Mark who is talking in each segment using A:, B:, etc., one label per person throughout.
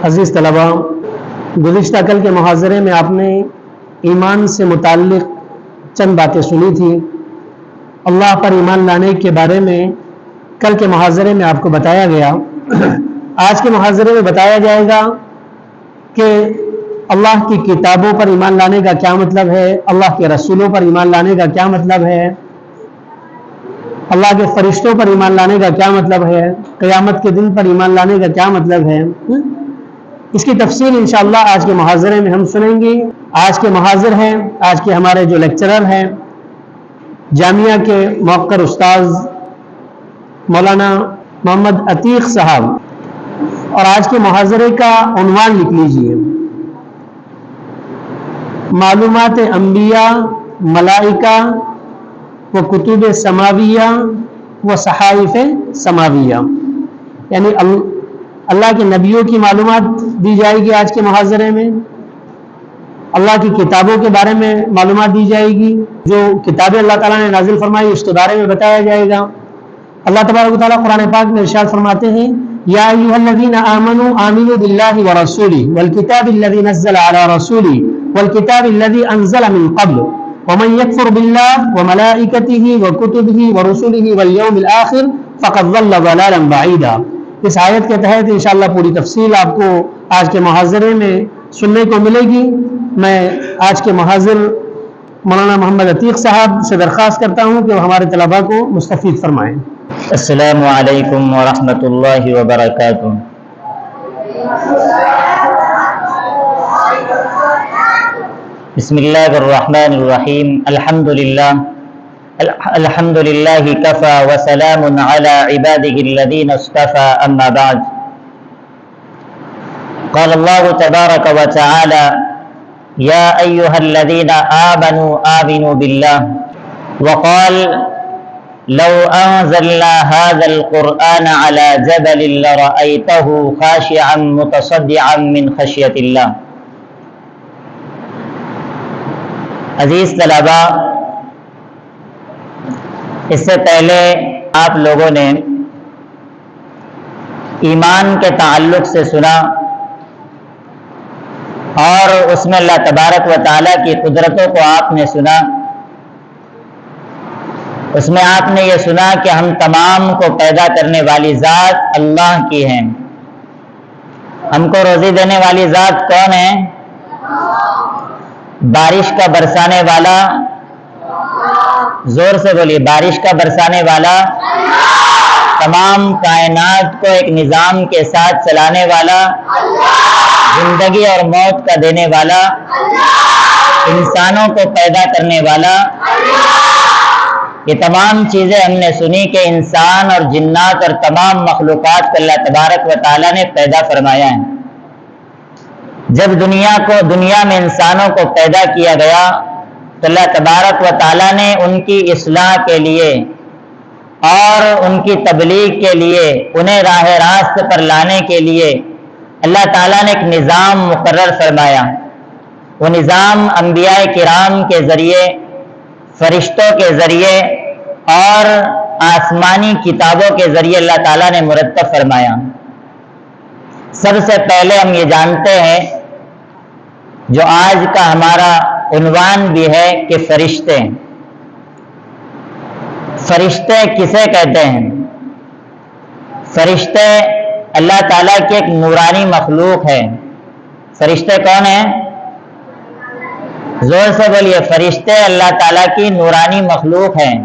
A: عزیز طلباء، گزشتہ کل کے محاضرے میں آپ نے ایمان سے متعلق چند باتیں سنی تھی۔ اللہ پر ایمان لانے کے بارے میں کل کے محاضرے میں آپ کو بتایا گیا۔ آج کے محاضرے میں بتایا جائے گا کہ اللہ کی کتابوں پر ایمان لانے کا کیا مطلب ہے، اللہ کے رسولوں پر ایمان لانے کا کیا مطلب ہے، اللہ کے فرشتوں پر ایمان لانے کا کیا مطلب ہے، قیامت کے دن پر ایمان لانے کا کیا مطلب ہے۔ اس کی تفصیل انشاءاللہ آج کے محاضرے میں ہم سنیں گے۔ آج کے محاضر ہیں، آج کے ہمارے جو لیکچرر ہیں، جامعہ کے موقر استاذ مولانا محمد عتیق صاحب، اور آج کے محاضرے کا عنوان لکھ لیجئے: معلومات انبیاء، ملائکہ و کتب سماویہ و صحائف سماویہ، یعنی اللہ کے نبیوں کی معلومات دی جائے گی آج کے محاضرے میں، اللہ کی کتابوں کے بارے میں معلومات دی جائے گی، جو کتابیں اللہ تعالیٰ نے نازل فرمائی اس کے بارے میں بتایا جائے گا۔ اللہ تبارک و تعالیٰ قرآن پاک میں ارشاد فرماتے ہیں: یا ایھا الذین آمنوا آمنوا باللہ ورسولہ والکتاب الذی نزل علی رسولہ والکتاب الذی انزل من قبل ومن یکفر باللہ وملائکتہ وکتبہ ورسلہ والیوم الآخر فقد ضل ضلالا بعیدا۔ اس آیت کے تحت انشاءاللہ پوری تفصیل آپ کو آج کے محاضرے میں سننے کو ملے گی۔ میں آج کے محاضر مولانا محمد عتیق صاحب سے درخواست کرتا ہوں کہ وہ ہمارے طلباء کو مستفید فرمائیں۔
B: السلام علیکم ورحمۃ اللہ وبرکاتہ۔ بسم اللہ الرحمن الرحیم۔ الحمد للہ کفی وسلام علی عبادہ الذین اصطفی، اما بعد۔ قال اللہ تبارک وتعالی: یا ایھا الذین آمنوا آمنوا باللہ، وقال: لو انزلنا هذا القرآن على جبل لرأيته خاشعا متصدعا من خشیۃ اللہ۔ عزیز طلباء، اس سے پہلے آپ لوگوں نے ایمان کے تعلق سے سنا، اور اس میں اللہ تبارک و تعالیٰ کی قدرتوں کو آپ نے سنا۔ اس میں آپ نے یہ سنا کہ ہم تمام کو پیدا کرنے والی ذات اللہ کی ہے۔ ہم کو روزی دینے والی ذات کون ہے؟ بارش کا برسانے والا، زور سے بولیے، بارش کا برسانے والا، تمام کائنات کو ایک نظام کے ساتھ چلانے والا، زندگی اور موت کا دینے والا، انسانوں کو پیدا کرنے والا۔ یہ تمام چیزیں ہم نے سنی کہ انسان اور جنات اور تمام مخلوقات کو اللہ تبارک و تعالیٰ نے پیدا فرمایا ہے۔ جب دنیا میں انسانوں کو پیدا کیا گیا تو اللہ تبارک و تعالیٰ نے ان کی اصلاح کے لیے اور ان کی تبلیغ کے لیے، انہیں راہ راست پر لانے کے لیے اللہ تعالیٰ نے ایک نظام مقرر فرمایا۔ وہ نظام انبیاء کرام کے ذریعے، فرشتوں کے ذریعے اور آسمانی کتابوں کے ذریعے اللہ تعالیٰ نے مرتب فرمایا۔ سب سے پہلے ہم یہ جانتے ہیں، جو آج کا ہمارا عنوان بھی ہے، کہ فرشتے۔ فرشتے کسے کہتے ہیں؟ فرشتے اللہ تعالیٰ کی ایک نورانی مخلوق ہے۔ فرشتے کون ہیں؟ زور سے بولیے، فرشتے اللہ تعالیٰ کی نورانی مخلوق ہیں۔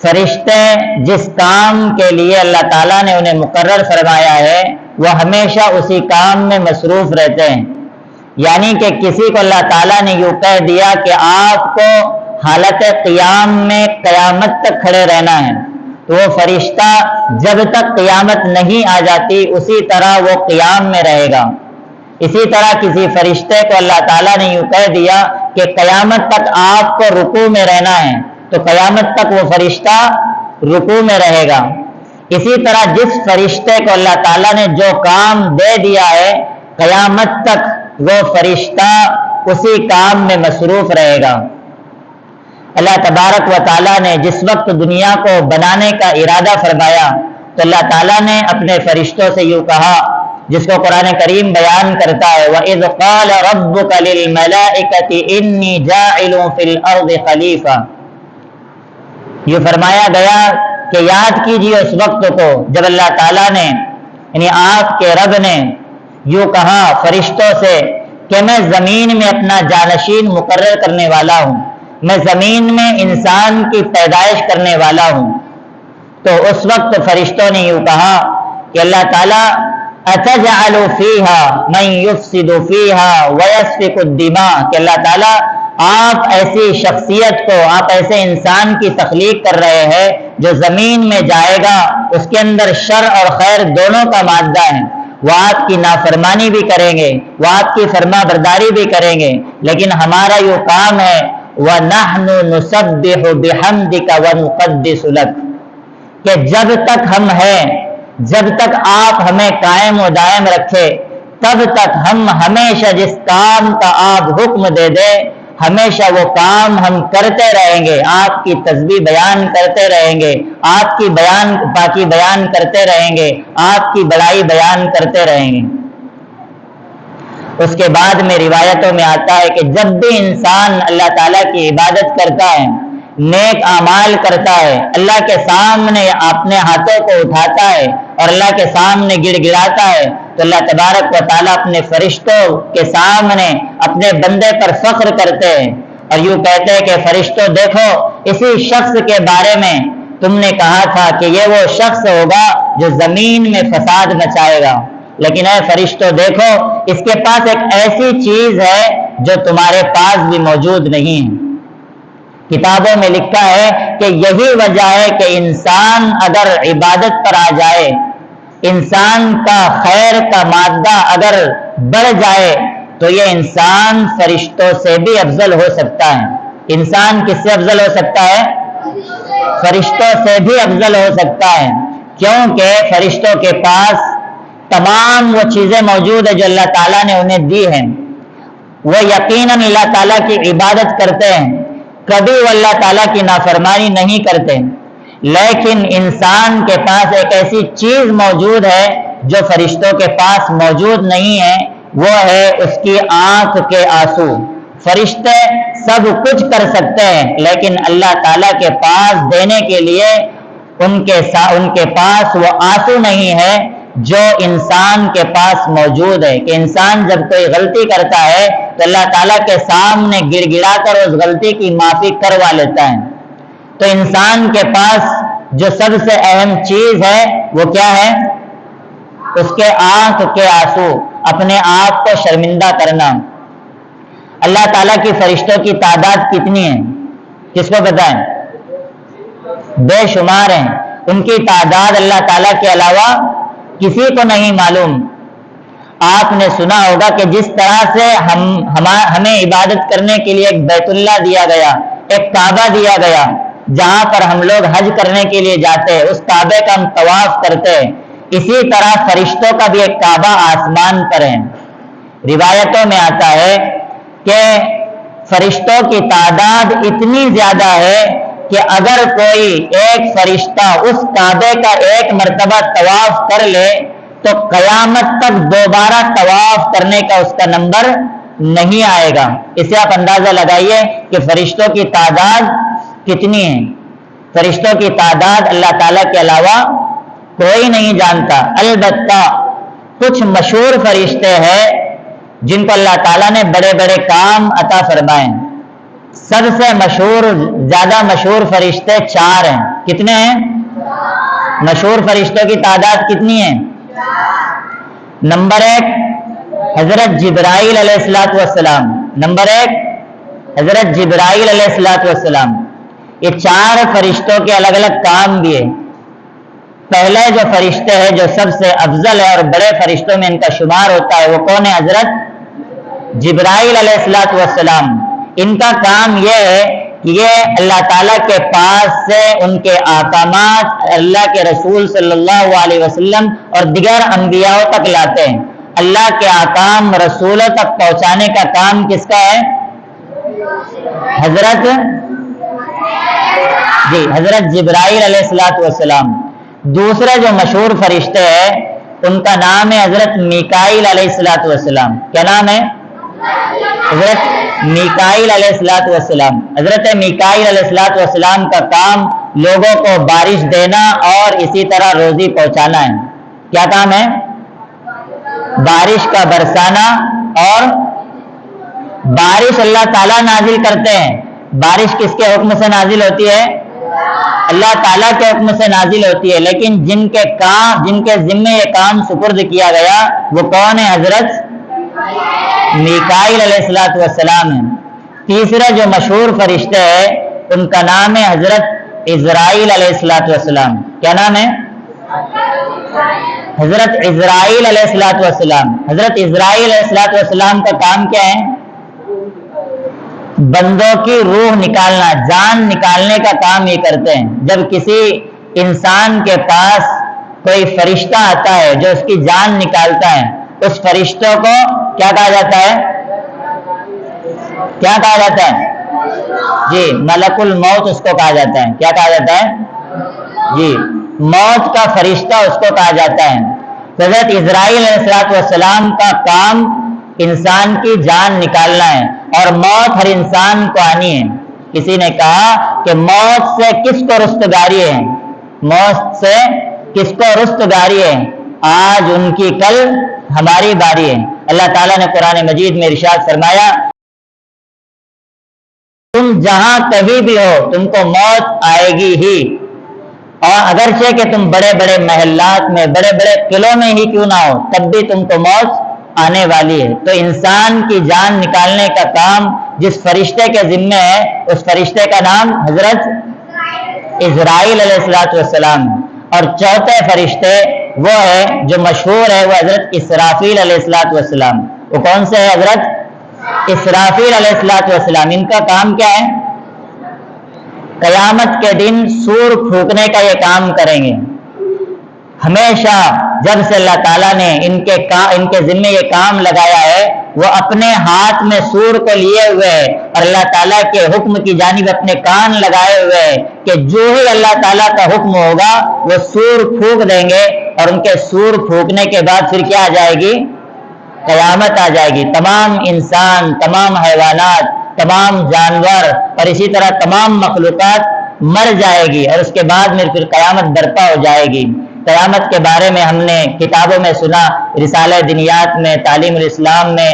B: فرشتے جس کام کے لیے اللہ تعالیٰ نے انہیں مقرر فرمایا ہے، وہ ہمیشہ اسی کام میں مصروف رہتے ہیں۔ یعنی کہ کسی کو اللہ تعالیٰ نے یوں کہہ دیا کہ آپ کو حالت قیام میں قیامت تک کھڑے رہنا ہے، تو وہ فرشتہ جب تک قیامت نہیں آ جاتی اسی طرح وہ قیام میں رہے گا۔ اسی طرح کسی فرشتے کو اللہ تعالیٰ نے یوں کہہ دیا کہ قیامت تک آپ کو رکوع میں رہنا ہے، تو قیامت تک وہ فرشتہ رکوع میں رہے گا۔ اسی طرح جس فرشتے کو اللہ تعالیٰ نے جو کام دے دیا ہے، قیامت تک وہ فرشتہ اسی کام میں مصروف رہے گا۔ اللہ تبارک و تعالیٰ نے جس وقت دنیا کو بنانے کا ارادہ فرمایا تو اللہ تعالیٰ نے اپنے فرشتوں سے یوں کہا، جس کو قرآن کریم بیان کرتا ہے وَإِذْ قَالَ رَبُّكَ لِلْمَلَائِكَةِ إِنِّي جَاعِلٌ فِي الْأَرْضِ خَلِيفَةً، یہ فرمایا گیا کہ یاد کیجیے اس وقت کو جب اللہ تعالیٰ نے یعنی آپ کے رب نے یوں کہا فرشتوں سے کہ میں زمین میں اپنا جانشین مقرر کرنے والا ہوں، میں زمین میں انسان کی پیدائش کرنے والا ہوں۔ تو اس وقت فرشتوں نے یوں کہا کہ اللہ تعالیٰ اَتَجْعَلُ فِيهَا مَن يُفْسِدُ فِيهَا وَيَسْفِكُ الدِّمَاءَ، کہ اللہ تعالیٰ آپ ایسی شخصیت کو، آپ ایسے انسان کی تخلیق کر رہے ہیں جو زمین میں جائے گا، اس کے اندر شر اور خیر دونوں کا مادہ ہے، وہ آپ کی نافرمانی بھی کریں گے، وہ آپ کی فرما برداری بھی کریں گے، لیکن ہمارا یہ کام ہے وَنَحْنُ نُسَبِّحُ بِحَمْدِكَ وَنُقَدِّسُ لَكَ، کہ جب تک ہم ہیں، جب تک آپ ہمیں قائم و دائم رکھے، تب تک ہم ہمیشہ جس کام کا آپ حکم دے دیں ہمیشہ وہ کام ہم کرتے رہیں گے، آپ کی تسبیح بیان کرتے رہیں گے، آپ کی پاکی بیان کرتے رہیں گے، آپ کی بڑائی بیان کرتے رہیں گے۔ اس کے بعد میں روایتوں میں آتا ہے کہ جب بھی انسان اللہ تعالیٰ کی عبادت کرتا ہے، نیک اعمال کرتا ہے، اللہ کے سامنے اپنے ہاتھوں کو اٹھاتا ہے اور اللہ کے سامنے گڑ گڑاتا ہے، تو اللہ تبارک و تعالیٰ اپنے فرشتوں کے سامنے اپنے بندے پر فخر کرتے ہیں اور یوں کہتے ہیں کہ فرشتوں دیکھو اسی شخص کے بارے میں تم نے کہا تھا کہ یہ وہ شخص ہوگا جو زمین میں فساد مچائے گا، لیکن اے فرشتوں دیکھو اس کے پاس ایک ایسی چیز ہے جو تمہارے پاس بھی موجود نہیں ہے۔ کتابوں میں لکھا ہے کہ یہی وجہ ہے کہ انسان اگر عبادت پر آ جائے، انسان کا خیر کا مادہ اگر بڑھ جائے تو یہ انسان فرشتوں سے بھی افضل ہو سکتا ہے۔ انسان کس سے افضل ہو سکتا ہے؟ فرشتوں سے بھی افضل ہو سکتا ہے، کیونکہ فرشتوں کے پاس تمام وہ چیزیں موجود ہیں جو اللہ تعالیٰ نے انہیں دی ہیں، وہ یقیناً اللہ تعالیٰ کی عبادت کرتے ہیں، کبھی وہ اللہ تعالیٰ کی نافرمانی نہیں کرتے، لیکن انسان کے پاس ایک ایسی چیز موجود ہے جو فرشتوں کے پاس موجود نہیں ہے، وہ ہے اس کی آنکھ کے آنسو۔ فرشتے سب کچھ کر سکتے ہیں لیکن اللہ تعالیٰ کے پاس دینے کے لیے ان کے پاس وہ آنسو نہیں ہے جو انسان کے پاس موجود ہے، کہ انسان جب کوئی غلطی کرتا ہے تو اللہ تعالیٰ کے سامنے گڑ گڑا کر اس غلطی کی معافی کروا لیتا ہے۔ تو انسان کے پاس جو سب سے اہم چیز ہے وہ کیا ہے؟ اس کے آنکھ کے آنسو، اپنے آپ کو شرمندہ کرنا۔ اللہ تعالیٰ کی فرشتوں کی تعداد کتنی ہے؟ کس کو پتہ ہے؟ بے شمار ہیں، ان کی تعداد اللہ تعالیٰ کے علاوہ کسی کو نہیں معلوم۔ آپ نے سنا ہوگا کہ جس طرح سے ہمیں عبادت کرنے کے لیے ایک بیت اللہ دیا گیا، ایک کعبہ دیا گیا جہاں پر ہم لوگ حج کرنے کے لیے جاتے ہیں، اس کعبے کا ہم طواف کرتے ہیں، اسی طرح فرشتوں کا بھی ایک کعبہ آسمان پر ہے۔ روایتوں میں آتا ہے کہ فرشتوں کی تعداد اتنی زیادہ ہے کہ اگر کوئی ایک فرشتہ اس کعبے کا ایک مرتبہ طواف کر لے تو قیامت تک دوبارہ طواف کرنے کا اس کا نمبر نہیں آئے گا۔ اسے آپ اندازہ لگائیے کہ فرشتوں کی تعداد کتنی ہے۔ فرشتوں کی تعداد اللہ تعالیٰ کے علاوہ کوئی نہیں جانتا، البتہ کچھ مشہور فرشتے ہیں جن کو اللہ تعالیٰ نے بڑے بڑے کام عطا فرمائے۔ سب سے مشہور، زیادہ مشہور فرشتے 4 ہیں۔ کتنے ہیں؟ مشہور فرشتوں کی تعداد کتنی ہے؟ نمبر 1 حضرت جبرائیل علیہ السلام، نمبر 1 حضرت جبرائیل علیہ السلام۔ یہ 4 فرشتوں کے الگ الگ کام بھی ہے۔ پہلے جو فرشتے ہیں جو سب سے افضل ہے اور بڑے فرشتوں میں ان کا شمار ہوتا ہے وہ کون ہے؟ حضرت جبرائیل علیہ السلام۔ ان کا کام یہ ہے کہ یہ اللہ تعالیٰ کے پاس سے ان کے احکامات اللہ کے رسول صلی اللہ علیہ وسلم اور دیگر انبیاء تک لاتے ہیں۔ اللہ کے احکام رسولوں تک پہنچانے کا کام کس کا ہے؟ حضرت جبرائیل علیہ السلام۔ دوسرے جو مشہور فرشتے ہیں ان کا نام ہے حضرت میکائیل علیہ الصلوۃ والسلام. کیا نام ہے؟ حضرت میکائیل علیہ الصلوۃ والسلام. حضرت میکائیل علیہ الصلوۃ والسلام کا کام لوگوں کو بارش دینا اور اسی طرح روزی پہنچانا ہے. کیا کام ہے؟ بارش کا برسانا. اور بارش اللہ تعالیٰ نازل کرتے ہیں. بارش کس کے حکم سے نازل ہوتی ہے؟ اللہ تعالیٰ کے حکم سے نازل ہوتی ہے. لیکن جن کے ذمے یہ کام سپرد کیا گیا وہ کون ہے؟ حضرت میکائیل علیہ الصلوۃ والسلام ہیں. تیسرے جو مشہور فرشتے ہیں ان کا نام ہے حضرت اسرائیل علیہ الصلوۃ والسلام. کیا نام ہے؟ حضرت اسرائیل علیہ الصلوۃ والسلام. حضرت اسرائیل علیہ الصلوۃ والسلام کا کام کیا ہے؟ بندوں کی روح نکالنا، جان نکالنے کا کام یہ کرتے ہیں. جب کسی انسان کے پاس کوئی فرشتہ آتا ہے جو اس کی جان نکالتا ہے، اس فرشتوں کو کیا کہا جاتا ہے؟ کیا کہا جاتا ہے؟ جی ملک الموت اس کو کہا جاتا ہے. کیا کہا جاتا ہے؟ جی موت کا فرشتہ اس کو کہا جاتا ہے. حضرت اسرائیل علیہ الصلوۃ والسلام کا کام انسان کی جان نکالنا ہے اور موت ہر انسان کو آنی ہے. کسی نے کہا کہ موت سے کس کو رستگاری ہے؟ موت سے کس کو رستگاری ہے؟ آج ان کی، کل ہماری باری ہے. اللہ تعالیٰ نے قرآن مجید میں ارشاد فرمایا تم جہاں کہیں بھی ہو تم کو موت آئے گی ہی. اور اگرچہ کہ تم بڑے بڑے محلات میں، بڑے بڑے قلعوں میں ہی کیوں نہ ہو، تب بھی تم کو موت آنے والی ہے. تو انسان کی جان نکالنے کا کام جس فرشتے کے ذمے ہے اس فرشتے کا نام حضرت اسرائیل علیہ الصلوۃ والسلام. اور چوتھے فرشتے وہ ہے جو مشہور ہے، وہ حضرت اسرافیل علیہ الصلوۃ والسلام. وہ کون سے ہے؟ حضرت اسرافیل علیہ الصلوۃ والسلام. ان کا کام کیا ہے؟ قیامت کے دن سور پھونکنے کا یہ کام کریں گے. ہمیشہ جب سے اللہ تعالیٰ نے ان کے ذمے یہ کام لگایا ہے وہ اپنے ہاتھ میں سور کو لیے ہوئے ہے اور اللہ تعالیٰ کے حکم کی جانب اپنے کان لگائے ہوئے ہے کہ جو ہی اللہ تعالیٰ کا حکم ہوگا وہ سور پھونک دیں گے. اور ان کے سور پھونکنے کے بعد پھر کیا آ جائے گی؟ قیامت آ جائے گی. تمام انسان، تمام حیوانات، تمام جانور اور اسی طرح تمام مخلوقات مر جائے گی اور اس کے بعد میں پھر قیامت برپا ہو جائے گی. قیامت کے بارے میں ہم نے کتابوں میں سنا، رسالہ دنیات میں، تعلیم الاسلام میں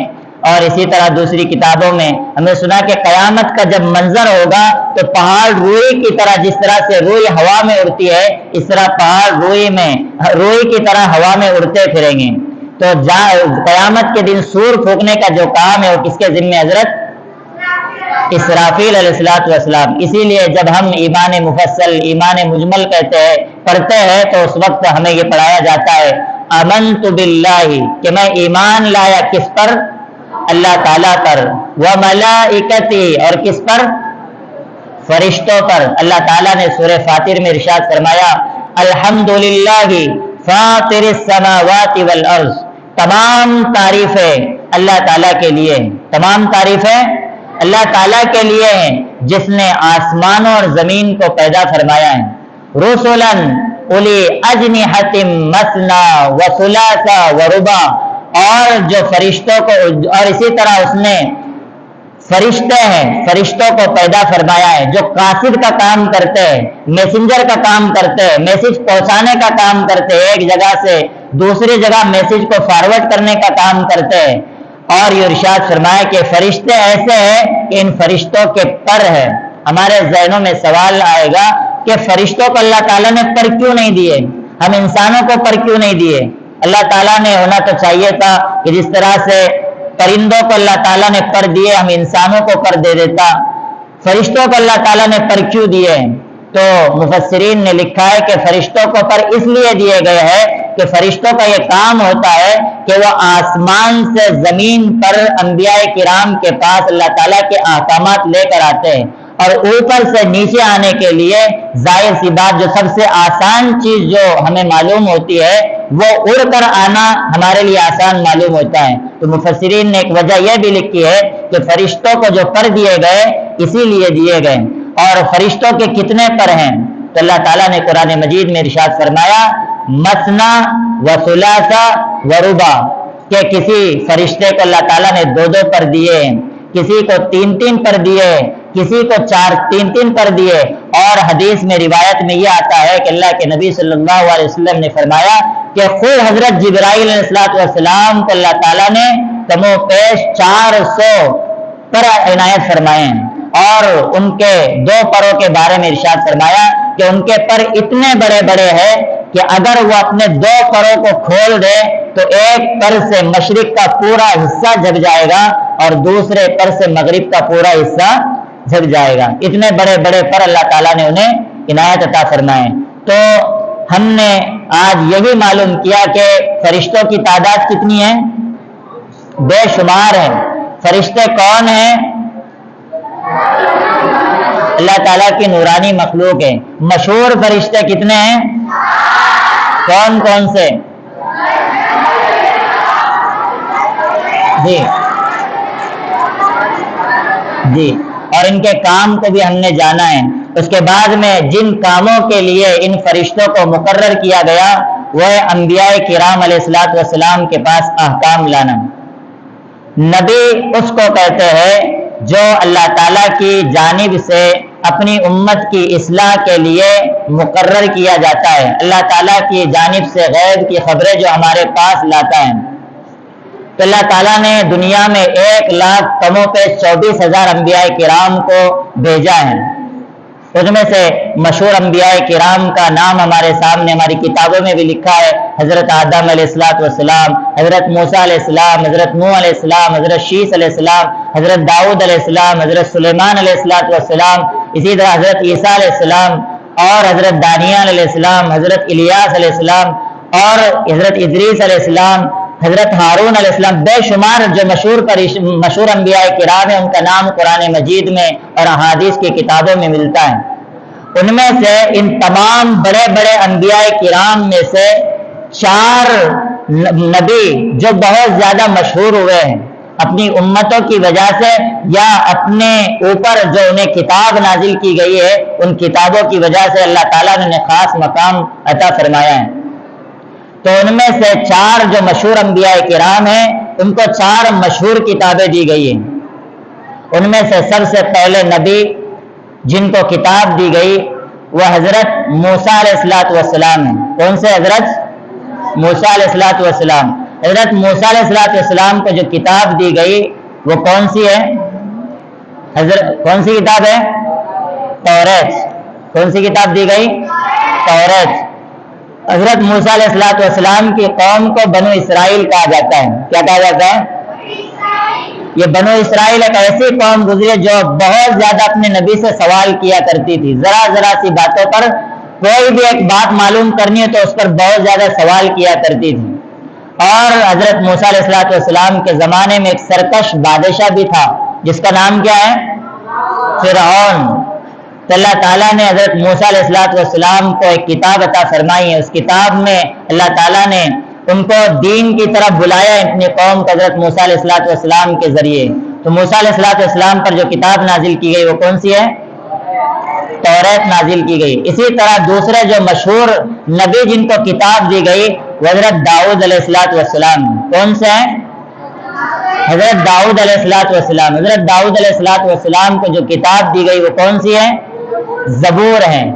B: اور اسی طرح دوسری کتابوں میں ہم نے سنا کہ قیامت کا جب منظر ہوگا تو پہاڑ روئی کی طرح، جس طرح سے روئی ہوا میں اڑتی ہے اس طرح پہاڑ روئی کی طرح ہوا میں اڑتے پھریں گے. تو قیامت کے دن سور پھونکنے کا جو کام ہے وہ کس کے ذمہ؟ حضرت اسرافیل علیہ الصلوۃ والسلام. اسی لیے جب ہم ایمان مفصل، ایمان مجمل پڑھتے ہیں تو اس وقت ہمیں یہ پڑھایا جاتا ہے آمنت باللہ، کہ میں ایمان لایا کس پر؟ اللہ تعالیٰ پر. وملائکتی، اور کس پر؟ فرشتوں پر. اللہ تعالیٰ نے سورہ فاطر میں ارشاد فرمایا الحمدللہ فاطر السماوات والارض. تمام تعریفیں اللہ تعالیٰ کے لیے، تمام تعریفیں اللہ تعالیٰ کے لیے ہیں جس نے آسمانوں اور زمین کو پیدا فرمایا ہے. رسلاً اولی اجنحۃ مثنی وثلاث ورباع. اور جو فرشتوں کو، اور اسی طرح اس نے فرشتے ہیں، فرشتوں کو پیدا فرمایا ہے جو قاصد کا کام کرتے ہیں، میسنجر کا کام کرتے ہیں، میسج پہنچانے کا کام کرتے ہیں، ایک جگہ سے دوسری جگہ میسج کو فارورڈ کرنے کا کام کرتے ہیں. اور یہ ارشاد فرمایا کہ فرشتے ایسے ہیں کہ ان فرشتوں کے پر ہے. ہمارے ذہنوں میں سوال آئے گا کہ فرشتوں کو اللہ تعالیٰ نے پر کیوں نہیں دیے؟ ہم انسانوں کو پر کیوں نہیں دیے؟ اللہ تعالیٰ نے ہونا تو چاہیے تھا کہ جس طرح سے پرندوں کو اللہ تعالیٰ نے پر دیے ہم انسانوں کو پر دے دیتا. فرشتوں کو اللہ تعالیٰ نے پر کیوں دیے؟ تو مفسرین نے لکھا ہے کہ فرشتوں کو پر اس لیے دیے گئے ہیں کہ فرشتوں کا یہ کام ہوتا ہے کہ وہ آسمان سے زمین پر انبیاء کرام کے پاس اللہ تعالیٰ کے احکامات لے کر آتے ہیں اور اوپر سے نیچے آنے کے لیے ظاہر سی بات جو سب سے آسان چیز جو ہمیں معلوم ہوتی ہے وہ اڑ کر آنا ہمارے لیے آسان معلوم ہوتا ہے. تو مفسرین نے ایک وجہ یہ بھی لکھی ہے کہ فرشتوں کو جو پر دیے گئے اسی لیے دیے گئے. اور فرشتوں کے کتنے پر ہیں؟ تو اللہ تعالیٰ نے قرآن مجید میں ارشاد فرمایا مثنا و ثلاثا و رباع، کہ کسی فرشتے کو اللہ تعالیٰ نے 2 پر دیے، کسی کو 3 پر دیے، کسی کو 3 پر دیے۔ اور حدیث میں روایت میں یہ آتا ہے کہ اللہ کے نبی صلی اللہ علیہ وسلم نے فرمایا کہ خود حضرت جبرائیل علیہ السلام کو اللہ تعالیٰ نے کم و پیش 400 پر عنایت فرمائے، اور ان کے 2 پروں کے بارے میں ارشاد فرمایا کہ ان کے پر اتنے بڑے بڑے ہیں کہ اگر وہ اپنے 2 پروں کو کھول دے تو ایک پر سے مشرق کا پورا حصہ جھک جائے گا اور دوسرے پر سے مغرب کا پورا حصہ جھک جائے گا۔ اتنے بڑے بڑے پر اللہ تعالیٰ نے انہیں عنایت عطا فرمائے۔ تو ہم نے آج یہی معلوم کیا کہ فرشتوں کی تعداد کتنی ہے؟ بے شمار ہے۔ فرشتے کون ہیں؟ اللہ تعالیٰ کی نورانی مخلوق ہے۔ مشہور فرشتے کتنے ہیں؟ کون کون سے؟ جی اور ان کے کام کو بھی ہم نے جانا ہے۔ اس کے بعد میں جن کاموں کے لیے ان فرشتوں کو مقرر کیا گیا وہ ہے انبیاء کرام علیہ السلام کے پاس احکام لانا۔ نبی اس کو کہتے ہیں جو اللہ تعالیٰ کی جانب سے اپنی امت کی اصلاح کے لیے مقرر کیا جاتا ہے، اللہ تعالیٰ کی جانب سے غیب کی خبریں جو ہمارے پاس لاتا ہے۔ تو اللہ تعالیٰ نے دنیا میں 1,00,000 کم و بیش 24,000 انبیاء کرام کو بھیجا ہے۔ اس میں سے مشہور انبیاء کرام کا نام ہمارے سامنے ہماری کتابوں میں بھی لکھا ہے، حضرت آدم علیہ السلام، حضرت موسیٰ علیہ السلام، حضرت نوح علیہ السلام، حضرت شیس علیہ السلام، حضرت داؤد علیہ السلام، حضرت سلیمان علیہ السلام، اسی طرح حضرت عیسیٰ علیہ السلام اور حضرت دانیال علیہ السلام، حضرت الیاس علیہ السلام اور حضرت ادریس علیہ السلام، حضرت ہارون علیہ السلام۔ بے شمار جو مشہور انبیاء کرام ہیں ان کا نام قرآن مجید میں اور احادیث کی کتابوں میں ملتا ہے۔ ان میں سے ان تمام بڑے بڑے انبیاء کرام میں سے 4 نبی جو بہت زیادہ مشہور ہوئے ہیں اپنی امتوں کی وجہ سے یا اپنے اوپر جو انہیں کتاب نازل کی گئی ہے ان کتابوں کی وجہ سے اللہ تعالیٰ نے انہیں خاص مقام عطا فرمایا ہے۔ تو ان میں سے 4 جو مشہور انبیاء کرام ہیں ان کو 4 مشہور کتابیں دی گئی ہیں۔ ان میں سے سب سے پہلے نبی جن کو کتاب دی گئی وہ حضرت موسیٰ علیہ السلام ہیں۔ کون سے حضرت؟ موسیٰ علیہ السلام۔ حضرت موسیٰ علیہ السلام کو جو کتاب دی گئی وہ کون سی ہے؟ کون سی کتاب ہے؟ توریت۔ کون سی کتاب دی گئی؟ توریت۔ حضرت موسیٰ علیہ السلام کی قوم کو بنو اسرائیل کہا جاتا ہے۔ کیا کہا جاتا ہے؟ یہ بنو اسرائیل ایک ایسی قوم گزری جو بہت زیادہ اپنے نبی سے سوال کیا کرتی تھی، ذرا سی باتوں پر کوئی بھی ایک بات معلوم کرنی ہو تو اس پر بہت زیادہ سوال کیا کرتی تھی۔ اور حضرت موسیٰ علیہ السلام کے زمانے میں ایک سرکش بادشاہ بھی تھا جس کا نام کیا ہے؟ فرعون۔ تو اللہ تعالیٰ نے حضرت موسیٰ علیہ السلام کو ایک کتاب عطا فرمائی ہے۔ اس کتاب میں اللہ تعالیٰ نے ان کو دین کی طرف بلایا اپنی قوم کو حضرت موسیٰ علیہ السلام کے ذریعے۔ تو موسیٰ علیہ السلام پر جو کتاب نازل کی گئی وہ کون سی ہے؟ توریت نازل کی گئی۔ اسی طرح دوسرے جو مشہور نبی جن کو کتاب دی گئی وہ حضرت داؤد علیہ السلام۔ کون سے ہیں؟ حضرت داؤد علیہ السلام۔ حضرت داؤد علیہ السلام کو جو کتاب دی گئی وہ کون سی ہے؟ زبور ہیں۔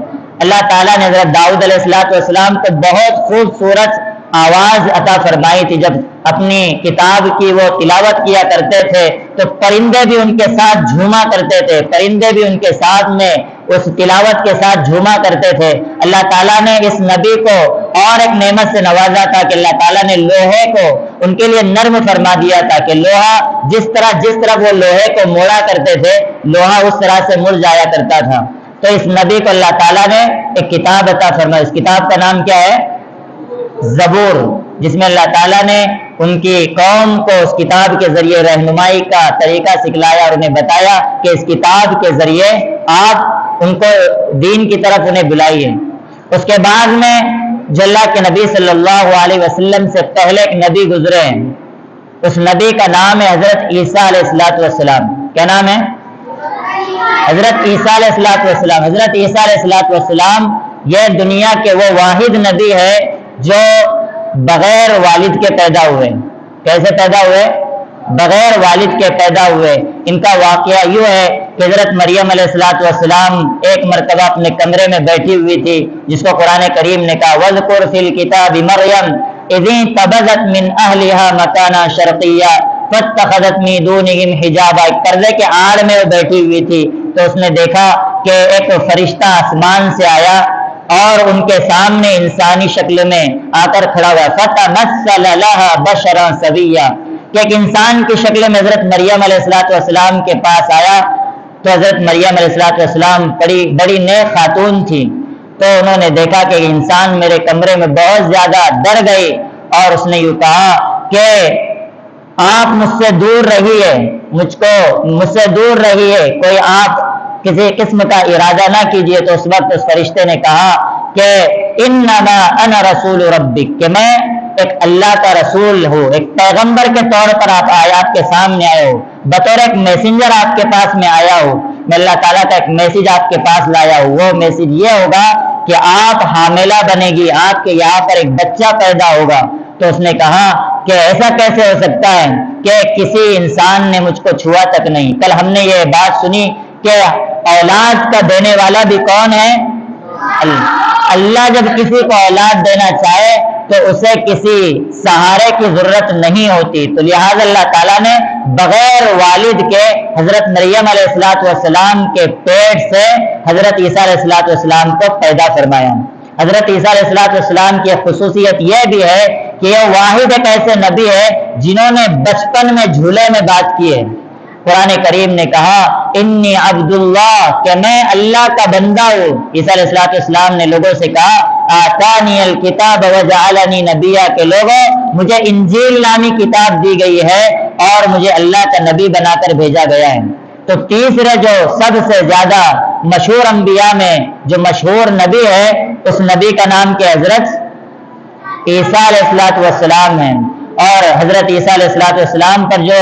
B: اللہ تعالیٰ نے حضرت داؤد علیہ السلام کو بہت خوبصورت آواز عطا فرمائی تھی۔ جب اپنی کتاب کی وہ تلاوت کیا کرتے تھے تو پرندے بھی ان کے ساتھ جھوما کرتے تھے، پرندے بھی ان کے ساتھ میں اس تلاوت کے ساتھ جھوما کرتے تھے۔ اللہ تعالیٰ نے اس نبی کو اور ایک نعمت سے نوازا تھا کہ اللہ تعالیٰ نے لوہے کو ان کے لیے نرم فرما دیا تھا کہ لوہا جس طرح وہ لوہے کو موڑا کرتے تھے لوہا اس طرح سے مڑ جایا کرتا تھا۔ تو اس نبی کو اللہ تعالیٰ نے ایک کتاب عطا فرمائی۔ اس کتاب کا نام کیا ہے؟ زبور، جس میں اللہ تعالیٰ نے ان کی قوم کو اس کتاب کے ذریعے رہنمائی کا طریقہ سکھلایا اور انہیں بتایا کہ اس کتاب کے ذریعے آپ ان کو دین کی طرف انہیں بلائیے۔ اس کے بعد میں جو اللہ کے نبی صلی اللہ علیہ وسلم سے پہلے ایک نبی گزرے ہیں، اس نبی کا نام ہے حضرت عیسیٰ علیہ السلام۔ کیا نام ہے؟ حضرت عیسیٰ علیہ السلام۔ حضرت عیسیٰ علیہ السلام یہ دنیا کے وہ واحد نبی ہے جو بغیر والد کے پیدا ہوئے. کیسے پیدا ہوئے؟ بغیر والد کے پیدا ہوئے. ان کا واقعہ یوں ہے کہ حضرت مریم علیہ السلام ایک مرتبہ اپنے کمرے میں بیٹھی ہوئی تھی، جس کو قرآن کریم نے کہا وَاذْكُرْ فِي الْكِتَابِ مَرْيَمَ إِذِ انتَبَذَتْ مِنْ أَهْلِهَا مَكَانًا شَرْقِيًّا فَاتَّخَذَتْ مِن دُونِهِمْ حِجَابًا. ایک پردے کے آڑ میں وہ بیٹھی ہوئی تھی تو اس نے دیکھا کہ ایک فرشتہ آسمان سے آیا اور ان کے سامنے انسانی شکل میں آ کر کھڑا ہوا. فَتَمَثَّلَ لَهَا بَشَرًا سَوِيًّا کہ ایک انسان کی شکل میں حضرت مریم علیہ السلام کے پاس آیا. تو حضرت مریم علیہ السلام بڑی نیک خاتون تھی، تو انہوں نے دیکھا کہ انسان میرے کمرے میں بہت زیادہ ڈر گئی اور اس نے یوں کہا کہ آپ مجھ سے دور رہیے، مجھ سے دور رہیے، کوئی آپ کسی قسم کا ارادہ نہ کیجیے. تو اس وقت اس فرشتے نے کہا کہ انما انا رسول ربک کہ میں ایک اللہ کا رسول ہوں، ایک پیغمبر کے طور پر آپ کے سامنے آئے ہو، بطور ایک میسنجر آپ کے پاس میں آیا ہوں. میں اللہ تعالیٰ کا ایک میسج آپ کے پاس لایا ہوں. وہ میسج یہ ہوگا کہ آپ حاملہ بنے گی، آپ کے یہاں پر ایک بچہ پیدا ہوگا. تو اس نے کہا کہ ایسا کیسے ہو سکتا ہے کہ کسی انسان نے مجھ کو چھوا تک نہیں. کل ہم نے یہ بات سنی کہ اولاد کا دینے والا بھی کون ہے؟ اللہ. جب کسی کو اولاد دینا چاہے تو اسے کسی سہارے کی ضرورت نہیں ہوتی. تو لہٰذا اللہ تعالیٰ نے بغیر والد کے حضرت مریم علیہ السلام کے پیٹ سے حضرت عیسیٰ علیہ السلام کو پیدا فرمایا. حضرت عیسیٰ علیہ السلام کی خصوصیت یہ بھی ہے کہ یہ واحد ایک ایسے نبی ہے جنہوں نے بچپن میں جھولے میں بات کی ہے. قرآن کریم نے کہا انی عبداللہ کہ میں اللہ کا بندہ ہوں. عیسیٰ علیہ السلام نے لوگوں سے کہا آتانی الکتاب وجعلنی نبیا کہ لوگوں مجھے انجیل نامی کتاب دی گئی ہے اور مجھے اللہ کا نبی بنا کر بھیجا گیا ہے. تو تیسرے جو سب سے زیادہ مشہور انبیاء میں جو مشہور نبی ہے اس نبی کا نام کیا؟ حضرت عیسیٰ علیہ السلام ہے. اور حضرت عیسیٰ علیہ السلام پر جو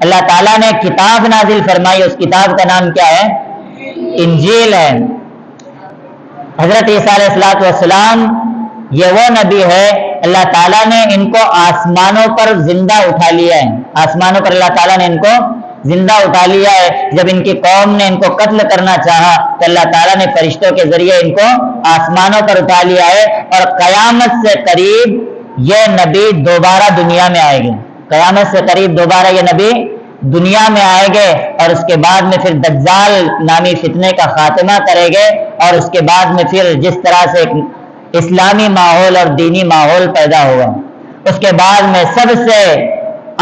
B: اللہ تعالیٰ نے کتاب نازل فرمائی اس کتاب کا نام کیا ہے؟ انجیل ہے. حضرت عیسیٰ علیہ السلام یہ وہ نبی ہے اللہ تعالیٰ نے ان کو آسمانوں پر زندہ اٹھا لیا ہے. آسمانوں پر اللہ تعالیٰ نے ان کو زندہ اٹھا لیا ہے. جب ان کی قوم نے ان کو قتل کرنا چاہا تو اللہ تعالیٰ نے فرشتوں کے ذریعے ان کو آسمانوں پر اٹھا لیا ہے. اور قیامت سے قریب یہ نبی دوبارہ دنیا میں آئے گے. قیامت سے قریب دوبارہ یہ نبی دنیا میں آئے گے اور اس کے بعد میں پھر دجال نامی فتنے کا خاتمہ کرے گے. اور اس کے بعد میں پھر جس طرح سے ایک اسلامی ماحول اور دینی ماحول پیدا ہوگا اس کے بعد میں سب سے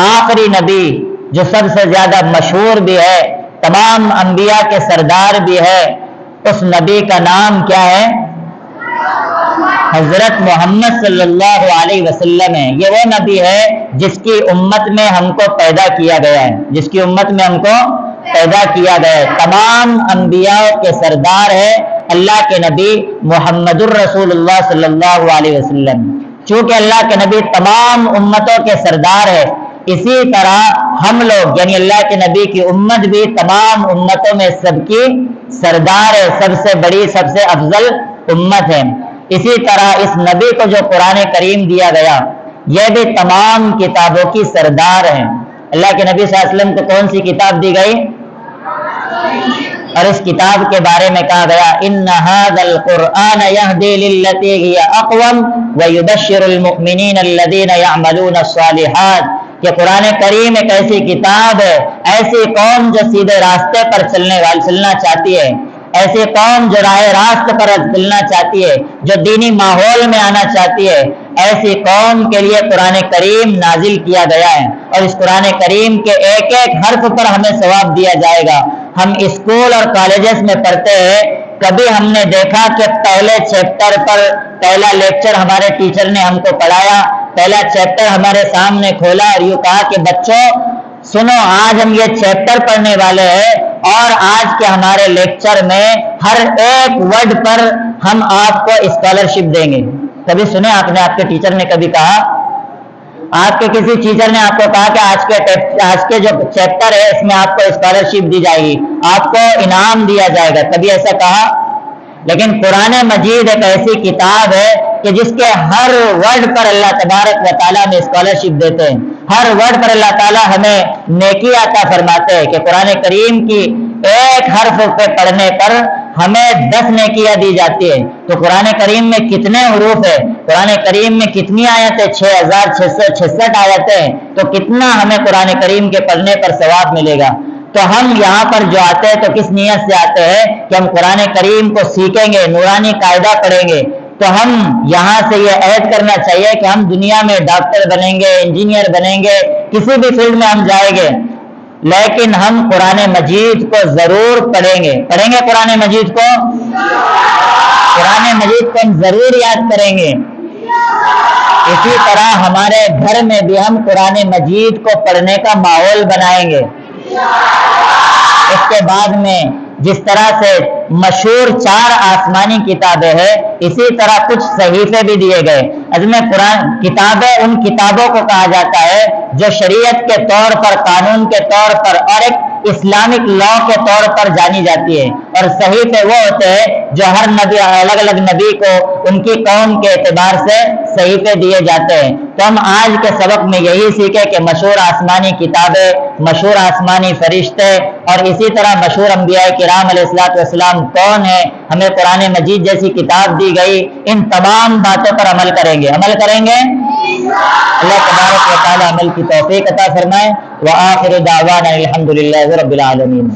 B: آخری نبی جو سب سے زیادہ مشہور بھی ہے تمام انبیاء کے سردار بھی ہے اس نبی کا نام کیا ہے؟ حضرت محمد صلی اللہ علیہ وسلم ہے. یہ وہ نبی ہے جس کی امت میں ہم کو پیدا کیا گیا ہے، جس کی امت میں ہم کو پیدا کیا گیا ہے. تمام انبیاء کے سردار ہے اللہ کے نبی محمد الرسول اللہ صلی اللہ علیہ وسلم. چونکہ اللہ کے نبی تمام امتوں کے سردار ہے اسی طرح ہم لوگ یعنی اللہ کے نبی کی امت بھی تمام امتوں میں سب کی سردار ہے، سب سے بڑی سب سے افضل امت ہے. اسی طرح اس نبی کو جو قرآن کریم دیا گیا یہ بھی تمام کتابوں کی سردار ہے. اللہ کے نبی صلی اللہ علیہ وسلم کو کون سی کتاب دی گئی؟ اور اس کتاب کے بارے میں کہا گیا ان هذا القرآن يهدي للتي هي اقوم ويبشر المؤمنين الذين يعملون الصالحات. کہ قرآن کریم ایک ایسی کتاب ہے، ایسی قوم جو سیدھے راستے پر چلنا چاہتی ہے، ایسی قوم جو راہ راست پر چلنا چاہتی ہے، جو دینی ماحول میں آنا چاہتی ہے، ایسی قوم کے لیے قرآن کریم نازل کیا گیا ہے. اور اس قرآن کریم کے ایک ایک حرف پر ہمیں ثواب دیا جائے گا. ہم اسکول اور کالجز میں پڑھتے ہیں، کبھی ہم نے دیکھا کہ پہلے چیپٹر پر پہلا لیکچر ہمارے ٹیچر نے ہم کو پڑھایا، پہلا چیپٹر ہمارے سامنے کھولا اور یوں کہا کہ بچوں سنو آج ہم یہ چیپٹر پڑھنے والے ہیں اور آج کے ہمارے لیکچر میں ہر ایک ورڈ پر ہم آپ کو اسکالرشپ دیں گے. کبھی سنے آپ نے؟ آپ کے ٹیچر نے کبھی کہا؟ آپ کے کسی ٹیچر نے آپ کو کہا کہ آج کے جو چیپٹر ہے اس میں آپ کو اسکالرشپ دی جائے گی، آپ کو انعام دیا جائے گا؟ کبھی ایسا کہا؟ لیکن قرآن مجید ایک ایسی کتاب ہے کہ جس کے ہر ورڈ پر اللہ تبارک و تعالیٰ میں اسکالرشپ دیتے ہیں، ہر ورڈ پر اللہ تعالیٰ ہمیں نیکی عطا فرماتے ہیں کہ قرآن کریم کی ایک حرف پہ پڑھنے پر ہمیں 10 نیکیاں دی جاتی ہے۔ تو قرآن کریم میں کتنے حروف ہے، قرآن کریم میں کتنی آیتیں، 6666 آیتیں، تو کتنا ہمیں قرآن کریم کے پڑھنے پر ثواب ملے گا۔ تو ہم یہاں پر جو آتے ہیں تو کس نیت سے آتے ہیں کہ ہم قرآن کریم کو سیکھیں گے، نورانی قاعدہ پڑھیں گے۔ تو ہم یہاں سے یہ عہد کرنا چاہیے کہ ہم دنیا میں ڈاکٹر بنیں گے، انجینئر بنیں گے، کسی بھی فیلڈ میں ہم جائیں گے، لیکن ہم قرآن مجید کو ضرور پڑھیں گے۔ پڑھیں گے قرآن مجید کو، قرآن مجید کو ہم ضرور یاد کریں گے۔ اسی طرح ہمارے گھر میں بھی ہم قرآن مجید کو پڑھنے کا ماحول بنائیں گے۔ اس کے بعد میں جس طرح سے مشہور 4 آسمانی کتابیں ہیں، اسی طرح کچھ صحیفے بھی دیے گئے۔ عظم قرآن کتابیں ان کتابوں کو کہا جاتا ہے جو شریعت کے طور پر، قانون کے طور پر اور ایک اسلامک لا کے طور پر جانی جاتی ہے، اور صحیفے وہ ہوتے ہیں جو ہر نبی، الگ الگ نبی کو ان کی قوم کے اعتبار سے صحیفے دیے جاتے ہیں۔ تو ہم آج کے سبق میں یہی سیکھیں کہ مشہور آسمانی کتابیں، مشہور آسمانی فرشتے اور اسی طرح مشہور انبیاء کرام علیہ السلام کون ہیں، ہمیں قرآن مجید جیسی کتاب دی گئی، ان تمام باتوں پر عمل کریں گے۔ عمل کریں گے، اللہ تبارک و تعالی عمل کی توفیق عطا فرمائے۔ وآخر دعوانا الحمدللہ رب العالمین۔